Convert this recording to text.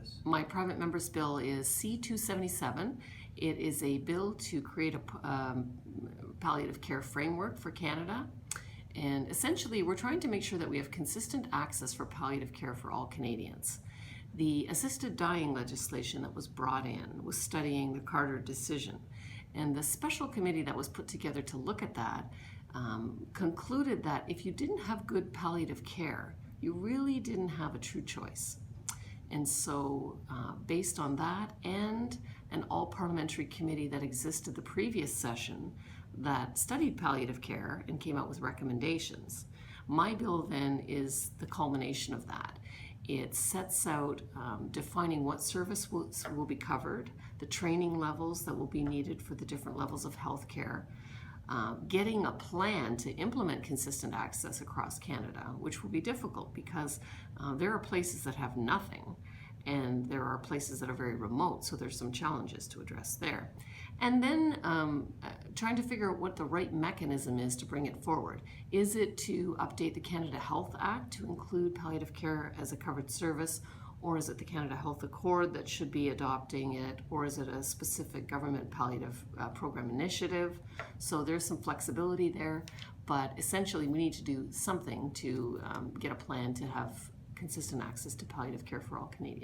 this? My private member's bill is C-277. It is a bill to create a palliative care framework for Canada. And essentially, we're trying to make sure that we have consistent access for palliative care for all Canadians. The assisted dying legislation that was brought in was studying the Carter decision. And the special committee that was put together to look at that concluded that if you didn't have good palliative care, you really didn't have a true choice. And so based on that and an all-parliamentary committee that existed the previous session that studied palliative care and came out with recommendations, my bill then is the culmination of that. It sets out defining what service will be covered, the training levels that will be needed for the different levels of health care, getting a plan to implement consistent access across Canada, which will be difficult because there are places that have nothing and there are places that are very remote, so there's some challenges to address there. And then trying to figure out what the right mechanism is to bring it forward. Is it to update the Canada Health Act to include palliative care as a covered service, or is it the Canada Health Accord that should be adopting it, or is it a specific government palliative program initiative? So there's some flexibility there, but essentially we need to do something to get a plan to have consistent access to palliative care for all Canadians.